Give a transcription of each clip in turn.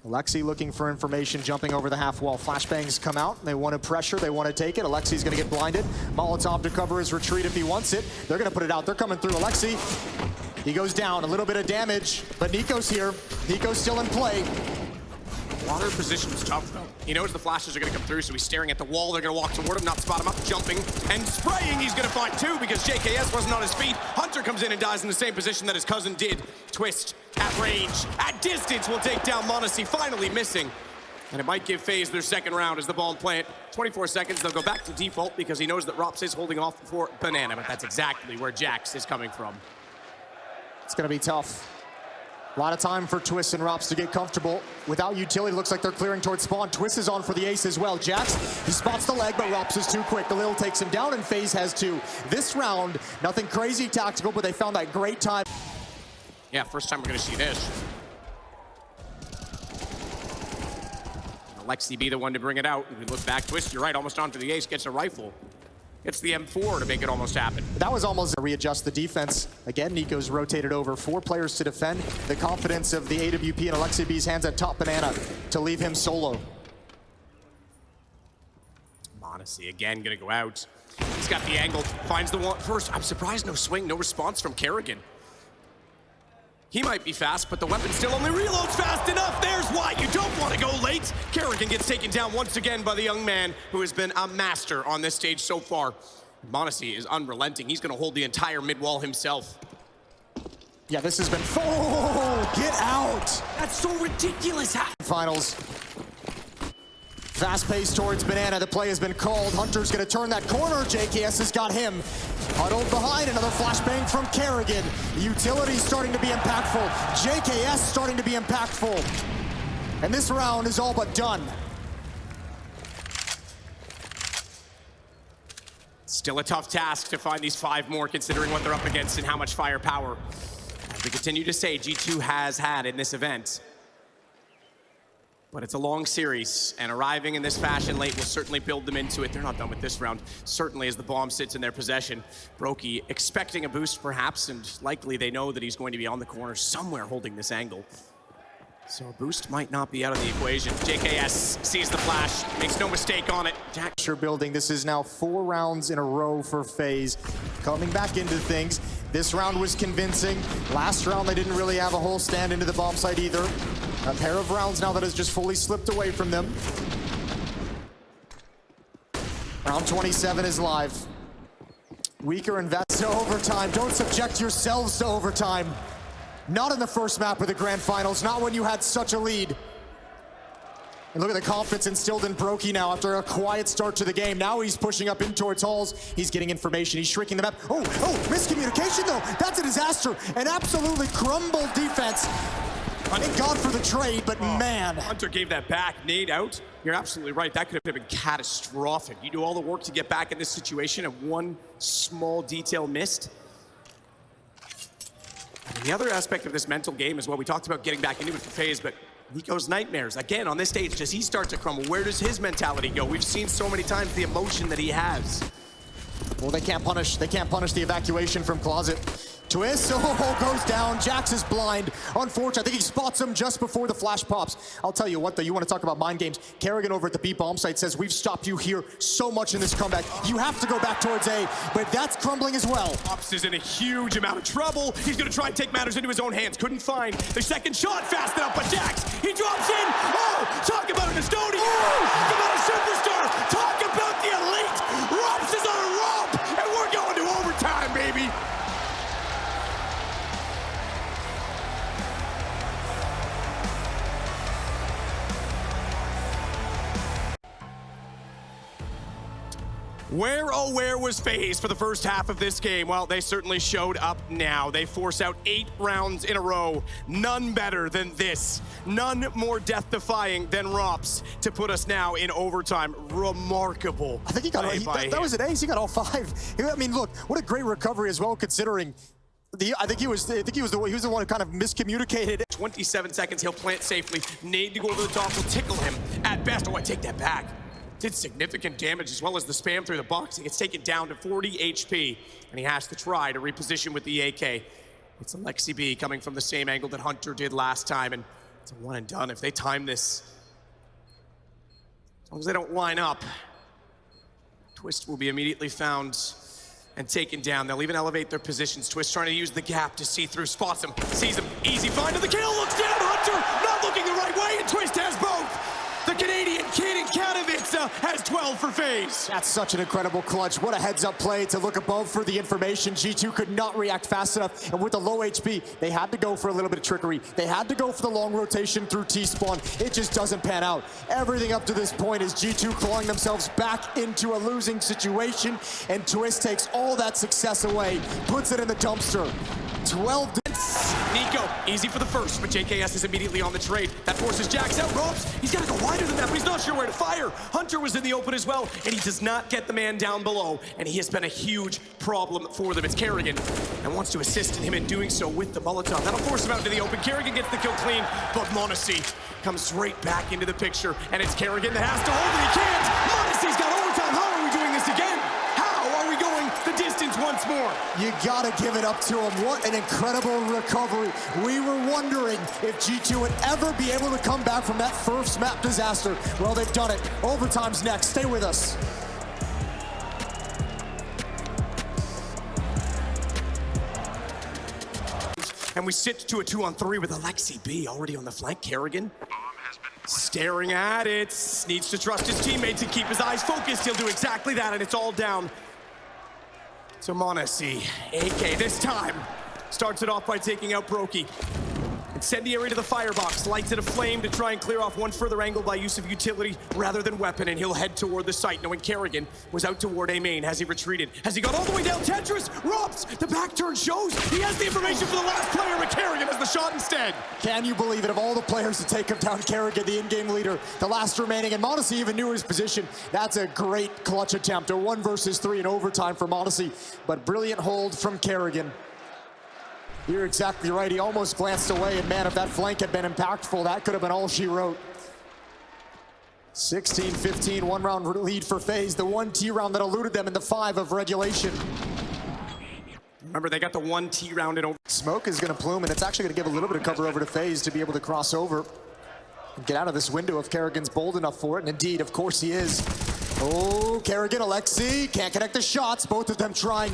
Alexi looking for information, jumping over the half wall. Flashbangs come out. They want to pressure. They want to take it. Alexi's going to get blinded. Molotov to cover his retreat if he wants it. They're going to put it out. They're coming through. Alexi, he goes down. A little bit of damage, but Nico's here. Nico's still in play. Water position is tough, though. He knows the flashes are going to come through, so he's staring at the wall. They're going to walk toward him, not spot him up, jumping and spraying. He's going to find two because JKS wasn't on his feet. Hunter comes in and dies in the same position that his cousin did. Twist at range, at distance, will take down m0NESY, finally missing. And it might give FaZe their second round as the ball plant. 24 seconds, they'll go back to default because he knows that Rops is holding off for Banana, but that's exactly where Jax is coming from. It's going to be tough. A lot of time for Twist and Rops to get comfortable. Without utility, looks like they're clearing towards spawn. Twist is on for the ace as well. Jax, he spots the leg, but Rops is too quick. The Lil takes him down, and FaZe has two. This round, nothing crazy tactical, but they found that great time. Yeah, first time we're going to see this. Alexi be the one to bring it out. If we look back, Twist, you're right, almost onto the ace, gets a rifle. Gets the M4 to make it almost happen. That was almost a readjust the defense. Again, Nico's rotated over 4 players to defend. The confidence of the AWP and Alexi B's hands at top Banana to leave him solo. m0NESY again gonna go out. He's got the angle, finds the one first. I'm surprised no swing, no response from Kerrigan. He might be fast, but the weapon still only reloads fast enough. There's why you don't want to go late. Kerrigan gets taken down once again by the young man who has been a master on this stage so far. m0NESY is unrelenting. He's going to hold the entire mid wall himself. Yeah, this has been... Oh, get out! That's so ridiculous. Finals. Fast pace towards Banana. The play has been called. Hunter's going to turn that corner. JKS has got him. Huddled behind, another flashbang from Kerrigan. Utility starting to be impactful. JKS starting to be impactful. And this round is all but done. Still a tough task to find these 5 more, considering what they're up against and how much firepower, as we continue to say, G2 has had in this event. But it's a long series, and arriving in this fashion late will certainly build them into it. They're not done with this round, certainly as the bomb sits in their possession. Brokey expecting a boost perhaps, and likely they know that he's going to be on the corner somewhere holding this angle. So a boost might not be out of the equation. JKS sees the flash, makes no mistake on it. Pressure building. This is now 4 rounds in a row for FaZe. Coming back into things. This round was convincing. Last round they didn't really have a whole stand into the bomb site either. A pair of rounds now that has just fully slipped away from them. Round 27 is live. Weaker invest to overtime. Don't subject yourselves to overtime. Not in the first map of the grand finals, not when you had such a lead. And look at the confidence instilled in Brokey now after a quiet start to the game. Now he's pushing up in towards halls. He's getting information. He's shrinking the map. Oh, miscommunication though. That's a disaster. An absolutely crumbled defense. Thank God for the trade, but man. Hunter gave that back. Nade out. You're absolutely right. That could have been catastrophic. You do all the work to get back in this situation and one small detail missed. And the other aspect of this mental game is what we talked about getting back into it for FaZe, but Nico's nightmares. Again, on this stage, does he start to crumble? Where does his mentality go? We've seen so many times the emotion that he has. Well, they can't punish the evacuation from Closet. Twist, goes down. Jax is blind. Unfortunately, I think he spots him just before the flash pops. I'll tell you what, though, you want to talk about mind games. Kerrigan over at the B bomb site says, we've stopped you here so much in this comeback. You have to go back towards A, but that's crumbling as well. Ops is in a huge amount of trouble. He's going to try and take matters into his own hands. Couldn't find the second shot fast enough, but Jax, he drops in. Oh, talk about an Estonian. Talk about a superstar. Talk about the elite. Rops is on a rope, and we're going to overtime, baby. Where, oh where was FaZe for the first half of this game? Well, they certainly showed up now. They force out 8 rounds in a row. None better than this. None more death-defying than Rops to put us now in overtime. Remarkable. I think he got that was an ace. He got all 5. I mean, look, what a great recovery as well, considering I think he was the one who kind of miscommunicated. 27 seconds, he'll plant safely. Nade to go over the top will tickle him at best. Oh, I take that back. Did significant damage as well as the spam through the box. He gets taken down to 40 HP, and he has to try to reposition with the AK. It's Alexi B coming from the same angle that Hunter did last time, and It's a one and done. If they time this, as long as they don't line up, Twist will be immediately found and taken down. They'll even elevate their positions. Twist trying to use the gap to see through, spots him, sees him, easy find of the kill, looks down, Hunter not looking the right way, and Twist has both. The Canadian kid in Katowice has 12 for FaZe. That's such an incredible clutch. What a heads-up play to look above for the information. G2 could not react fast enough, and with the low HP, they had to go for a little bit of trickery. They had to go for the long rotation through T-spawn. It just doesn't pan out. Everything up to this point is G2 clawing themselves back into a losing situation, and Twist takes all that success away, puts it in the dumpster. 12 Nico, easy for the first, but JKS is immediately on the trade. That forces Jax out. Robs, he's got to go wider than that, but he's not sure where to fire. Hunter was in the open as well, and he does not get the man down below, and he has been a huge problem for them. It's Kerrigan, and wants to assist him in doing so with the Molotov. That'll force him out into the open. Kerrigan gets the kill clean, but m0NESY comes right back into the picture, and it's Kerrigan that has to hold it. He can't. m0NESY's got overtime. How are we doing this again? How are we going the distance once more? You gotta give it up to him. What an incredible recovery. We were wondering if G2 would ever be able to come back from that first map disaster. Well, they've done it. Overtime's next. Stay with us. And we sit to a 2-on-3 with Alexi B already on the flank. Kerrigan staring at it. Needs to trust his teammates and keep his eyes focused. He'll do exactly that, and it's all down. So m0NESY, AK this time, starts it off by taking out Brokey. Incendiary to the firebox, lights it aflame to try and clear off one further angle by use of utility rather than weapon, and he'll head toward the site, knowing Kerrigan was out toward A main. Has he retreated? Has he got all the way down? Tetris, Robs, the back turn shows he has the information for the last player, but Kerrigan has the shot instead. Can you believe it? Of all the players to take him down, Kerrigan, the in-game leader, the last remaining, and m0NESY even knew his position. That's a great clutch attempt, a 1 versus 3 in overtime for m0NESY, but brilliant hold from Kerrigan. You're exactly right. He almost glanced away, and man, if that flank had been impactful, that could have been all she wrote. 16-15, 1-round lead for FaZe, the 1 T round that eluded them in the 5 of regulation. Remember, they got the 1 T round in over. Smoke is going to plume, and it's actually going to give a little bit of cover over to FaZe to be able to cross over and get out of this window if Kerrigan's bold enough for it, and indeed, of course he is. Oh, Kerrigan, Alexi, can't connect the shots, both of them trying.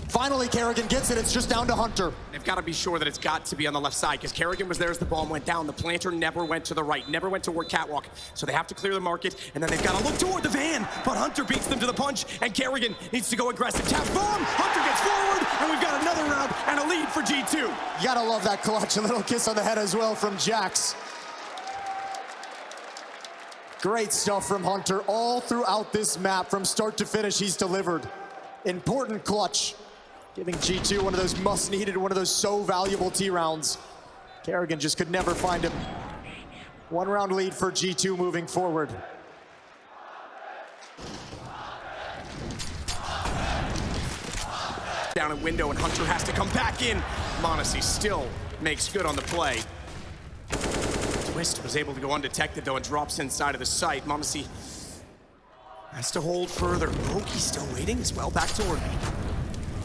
Finally, Kerrigan gets it. It's just down to Hunter. They've got to be sure that it's got to be on the left side, because Kerrigan was there as the bomb went down. The planter never went to the right, never went toward Catwalk. So they have to clear the market, and then they've got to look toward the van. But Hunter beats them to the punch, and Kerrigan needs to go aggressive. Tap bomb, Hunter gets forward, and we've got another round and a lead for G2. You gotta love that clutch. A little kiss on the head as well from Jax. Great stuff from Hunter all throughout this map. From start to finish, he's delivered. Important clutch. Giving G2 one of those must-needed, one of those so valuable T rounds. Kerrigan just could never find him. 1-round lead for G2 moving forward. Down a window, and Hunter has to come back in. m0NESY still makes good on the play. Twist was able to go undetected though and drops inside of the site. m0NESY has to hold further. Brokey still waiting as well, back toward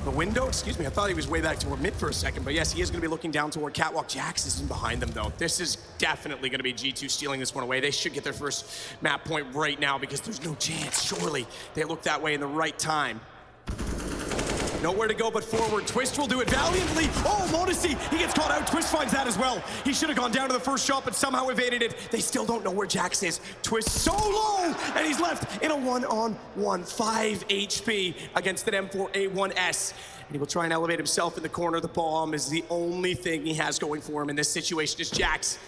the window. Excuse me, I thought he was way back toward mid for a second, but yes, he is going to be looking down toward Catwalk. Jax is in behind them though. This is definitely going to be G2 stealing this one away. They should get their first map point right now, because there's no chance. Surely they look that way in the right time. Nowhere to go but forward. Twist will do it valiantly. Oh, m0NESY, he gets caught out. Twist finds that as well. He should have gone down to the first shot, but somehow evaded it. They still don't know where Jax is. Twist so low, and he's left in a 1-on-1, 5 HP against an M4A1S. And he will try and elevate himself in the corner. The bomb is the only thing he has going for him in this situation, as Jax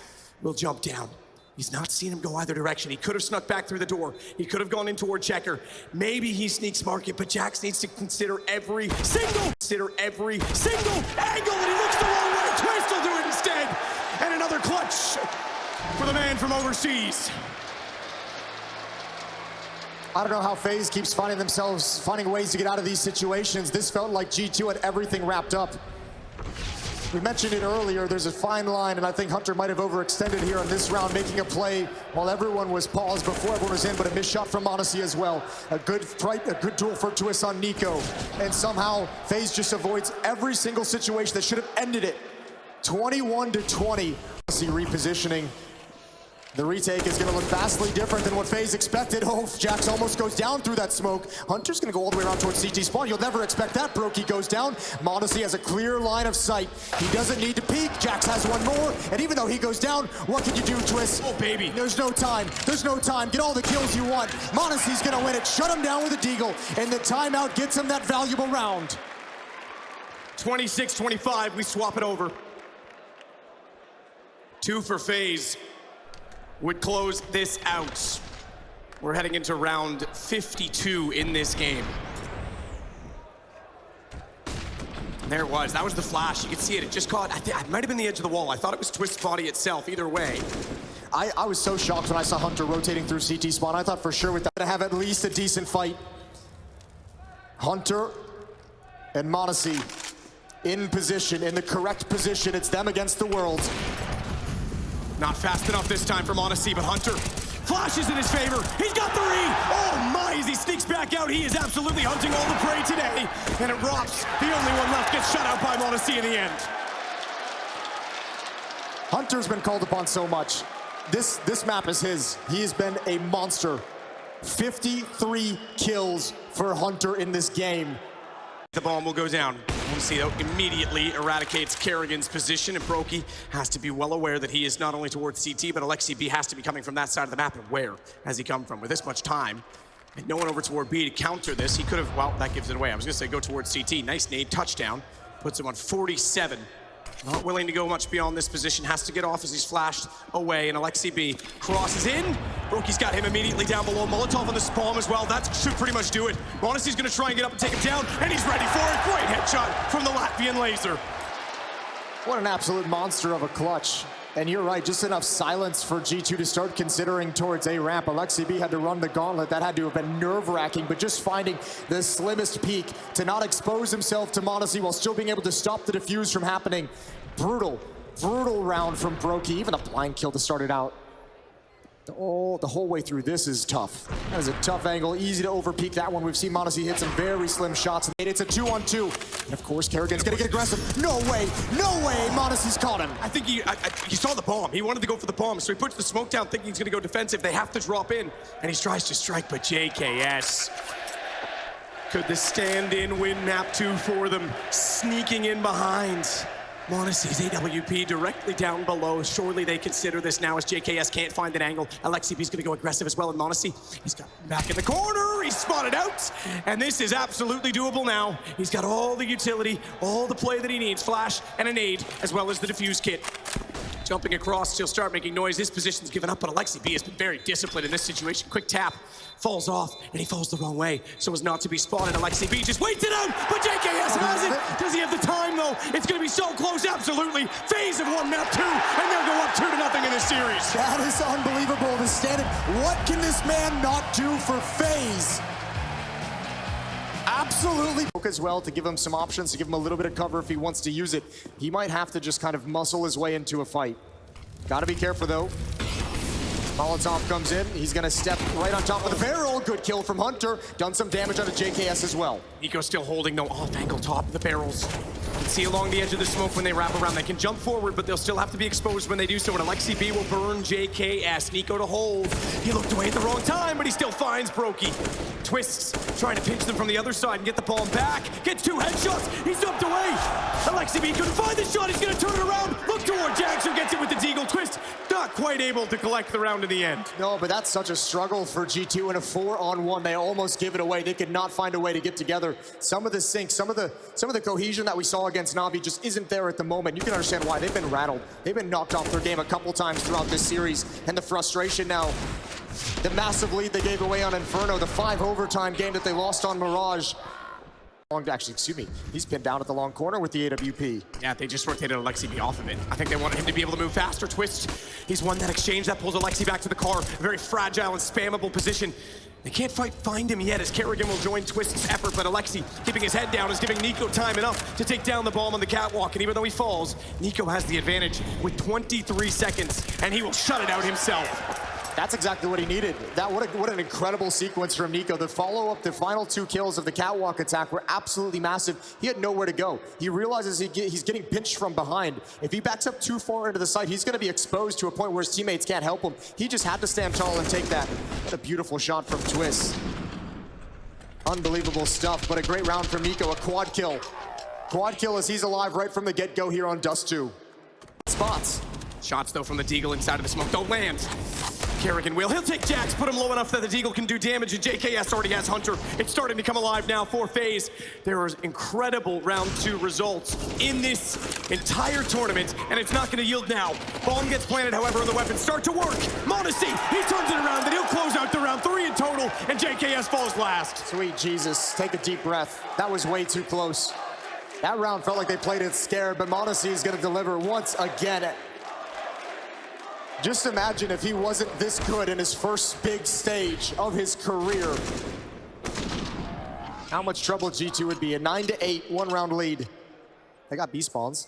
will jump down. He's not seen him go either direction. He could have snuck back through the door. He could have gone in toward Checker. Maybe he sneaks market, but Jax needs to consider every single angle, and he looks the wrong way. Twist will do it instead. And another clutch for the man from overseas. I don't know how FaZe keeps finding ways to get out of these situations. This felt like G2 had everything wrapped up. We mentioned it earlier, there's a fine line, and I think Hunter might have overextended here on this round, making a play while everyone was paused before everyone was in, but a missed shot from m0NESY as well. A good duel for Twist on Nico. And somehow, FaZe just avoids every single situation that should have ended it. 21-20. Monesi repositioning. The retake is gonna look vastly different than what FaZe expected. Oh, Jax almost goes down through that smoke. Hunter's gonna go all the way around towards CT spawn. You'll never expect that. Brokey goes down. Monesi has a clear line of sight. He doesn't need to peek. Jax has one more. And even though he goes down, what can you do, Twist? Oh, baby. There's no time. There's no time. Get all the kills you want. Monesi's gonna win it. Shut him down with a deagle. And the timeout gets him that valuable round. 26-25, we swap it over. 2 for FaZe would close this out. We're heading into round 52 in this game. And there it was. That was the flash. You could see it. It just caught. It might have been the edge of the wall. I thought it was Twist's body itself. Either way. I was so shocked when I saw Hunter rotating through CT spawn. I thought for sure we're gonna have at least a decent fight. Hunter and Monesi in position, in the correct position. It's them against the world. Not fast enough this time for Monesi, but Hunter flashes in his favor. He's got 3. Oh my, as he sneaks back out, he is absolutely hunting all the prey today. And it drops. The only one left gets shut out by Monesi in the end. Hunter's been called upon so much. This map is his. He has been a monster. 53 kills for Hunter in this game. The bomb will go down. Monesi, though, immediately eradicates Kerrigan's position, and Brokey has to be well aware that he is not only towards CT, but Alexi B has to be coming from that side of the map. And where has he come from? With this much time, and no one over toward B to counter this, he could have, well, that gives it away. I was gonna say go towards CT. Nice nade, touchdown. Puts him on 47. Not willing to go much beyond this position. Has to get off as he's flashed away, and Alexi B crosses in. Brokey's got him immediately down below. Molotov on the spawn as well. That should pretty much do it. Monesi's gonna try and get up and take him down, and he's ready for it. Great headshot from the Latvian laser. What an absolute monster of a clutch. And you're right, just enough silence for G2 to start considering towards A ramp. Alexi B had to run the gauntlet. That had to have been nerve-wracking, but just finding the slimmest peak to not expose himself to Monesi while still being able to stop the defuse from happening. Brutal, brutal round from Brokey. Even a blind kill to start it out. Oh, the whole way through this is tough. That is a tough angle, easy to overpeak that one. We've seen Monesi hit some very slim shots. It's a 2-on-2. And of course, Kerrigan's gonna get aggressive. No way, Monesi's caught him. I think he saw the bomb. He wanted to go for the bomb, so he puts the smoke down thinking he's gonna go defensive. They have to drop in, and he tries to strike, but JKS. Could the stand-in win map 2 for them? Sneaking in behind. Monesi's AWP directly down below. Surely they consider this now as JKS can't find an angle. Alexi B's gonna go aggressive as well, and Monesi, he's got back in the corner. He's spotted out, and this is absolutely doable now. He's got all the utility, all the play that he needs. Flash and a nade, as well as the defuse kit. Jumping across, he'll start making noise. His position's given up, but Alexi B has been very disciplined in this situation. Quick tap, falls off, and he falls the wrong way, so as not to be spotted. Alexi B just waits it out, but JKS has it. Does he have the time, though? It's gonna be so close, absolutely. FaZe have won map 2, and they'll go up 2-0 in this series. That is unbelievable, the standard. What can this man not do for FaZe? Absolutely. As well, to give him some options, to give him a little bit of cover if he wants to use it. He might have to just kind of muscle his way into a fight. Gotta be careful though. Molotov comes in, he's gonna step right on top of the barrel. Good kill from Hunter. Done some damage onto JKS as well. Nico's still holding though, off angle top of the barrels. You can see along the edge of the smoke when they wrap around. They can jump forward, but they'll still have to be exposed when they do so. And Alexi B will burn JKS. Nico to hold. He looked away at the wrong time, but he still finds Brokey. Twists, trying to pinch them from the other side and get the bomb back. Gets 2 headshots. He's dumped away. Alexi B couldn't find the shot. He's going to turn it around. Look toward Jax, who gets it with the deagle. Twist, not quite able to collect the round in the end. No, but that's such a struggle for G2 in a 4-on-1. They almost give it away. They could not find a way to get together. Some of the sync, some of the cohesion that we saw against Na'Vi just isn't there at the moment. You can understand why. They've been rattled. They've been knocked off their game a couple times throughout this series. And the frustration now, the massive lead they gave away on Inferno, the 5 overtime game that they lost on Mirage. Actually, excuse me, he's pinned down at the long corner with the AWP. Yeah, they just rotated Alexi B off of it. I think they wanted him to be able to move faster. Twist, he's won that exchange. That pulls Alexi back to the car. A very fragile and spammable position. They can't find him yet as Kerrigan will join Twist's effort, but Alexi, keeping his head down, is giving Nico time enough to take down the bomb on the catwalk. And even though he falls, Nico has the advantage with 23 seconds, and he will shut it out himself. That's exactly what he needed. What an incredible sequence from Nico. The follow-up, the final 2 kills of the catwalk attack were absolutely massive. He had nowhere to go. He realizes he's getting pinched from behind. If he backs up too far into the site, he's going to be exposed to a point where his teammates can't help him. He just had to stand tall and take that. What a beautiful shot from Twist. Unbelievable stuff, but a great round from Nico, a quad kill. Quad kill as he's alive right from the get-go here on Dust 2. Spots. Shots, though, from the Deagle inside of the smoke don't land. Kerrigan will. He'll take Jax, put him low enough that the Deagle can do damage, and JKS already has Hunter. It's starting to come alive now for FaZe. There are incredible round 2 results in this entire tournament, and it's not going to yield now. Bomb gets planted, however, and the weapons start to work. Modesty, he turns it around, then he'll close out the round 3 in total, and JKS falls last. Sweet Jesus, take a deep breath. That was way too close. That round felt like they played it scared, but Modesty is going to deliver once again. Just imagine if he wasn't this good in his first big stage of his career. How much trouble G2 would be. A 9-8, 1-round lead. They got B spawns.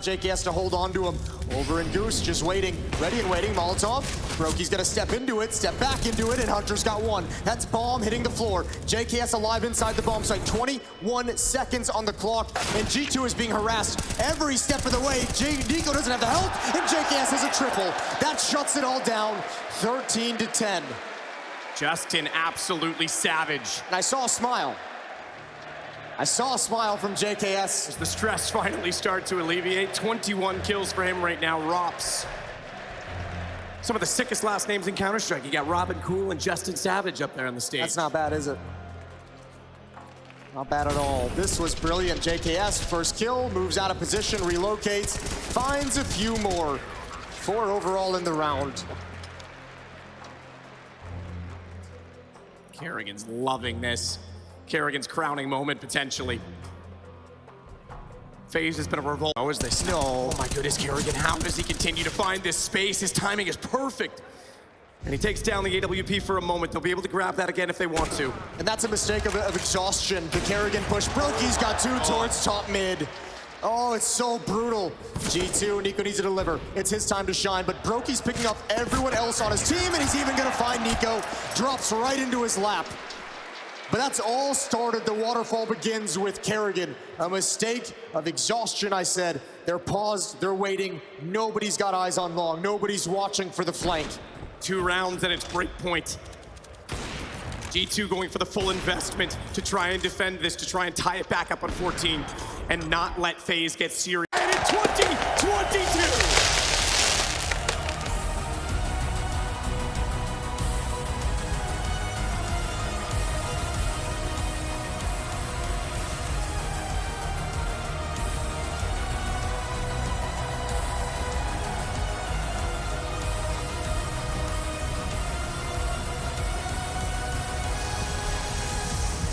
Jake has to hold on to him. Over and Goose just waiting. Ready and waiting. Molotov. Brokey's gonna step into it, step back into it, and Hunter's got 1. That's Bomb hitting the floor. JKS alive inside the bomb site. 21 seconds on the clock, and G2 is being harassed every step of the way. Nico doesn't have the help, and JKS has a triple. That shuts it all down. 13-10. Justin absolutely savage. And I saw a smile. I saw a smile from JKS. As the stress finally starts to alleviate, 21 kills for him right now. Rops. Some of the sickest last names in Counter-Strike. You got Robin Cool and Justin Savage up there on the stage. That's not bad, is it? Not bad at all. This was brilliant. JKS, first kill, moves out of position, relocates, finds a few more. 4 overall in the round. Kerrigan's loving this. Kerrigan's crowning moment, potentially. FaZe has been a revolt. Oh, is this? No. Oh my goodness, Kerrigan, how does he continue to find this space? His timing is perfect. And he takes down the AWP for a moment. They'll be able to grab that again if they want to. And that's a mistake of exhaustion. The Kerrigan push. Brokey's got 2 towards top mid. Oh, it's so brutal. G2, Nico needs to deliver. It's his time to shine, but Brokey's picking up everyone else on his team, and he's even gonna find Nico. Drops right into his lap. But that's all started. The waterfall begins with Kerrigan. A mistake of exhaustion, I said. They're paused, they're waiting. Nobody's got eyes on long. Nobody's watching for the flank. 2 rounds and it's break point. G2 going for the full investment to try and defend this, to try and tie it back up on 14 and not let FaZe get serious. And in 2022,